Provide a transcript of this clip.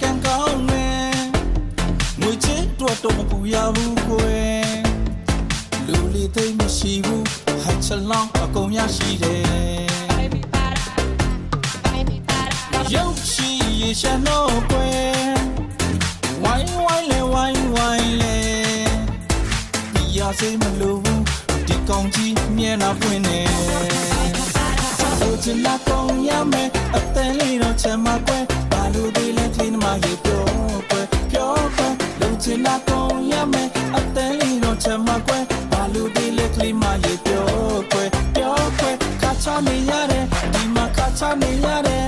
ကန်ကောင်းမယ်ငွေချစ်တော့တော့မပူရဘူးကွယ်လူလေးသိမရှိဘူးဟတ်ချလောင်းအကုန်ရရှိတယ်ရုပ်ရှိရရှာလို့ကွယ်ဝိုင်းဝိုင်းလေဝိုင်းဝိုင်းလေဒီရစိမလို့ဒီကောင်းကြီးမျက်နှာပွင့်နေဆိုချင်လာကောင်းရမယ်အသက်လေးတော့ချမ်းမကွယ်ဘာလို့ဒီလဲခင်းမရေပြောကွယ်ပြောကွယ်လုံချင်လာကောင်းရမယ်အသက်လေးတော့ချမ်းမကွယ်ဘာလို့ဒီလဲခင်းမရေပြောကွယ်ပြောကွယ်ခါချနေရတယ်ဒီမှာခါချနေရတယ်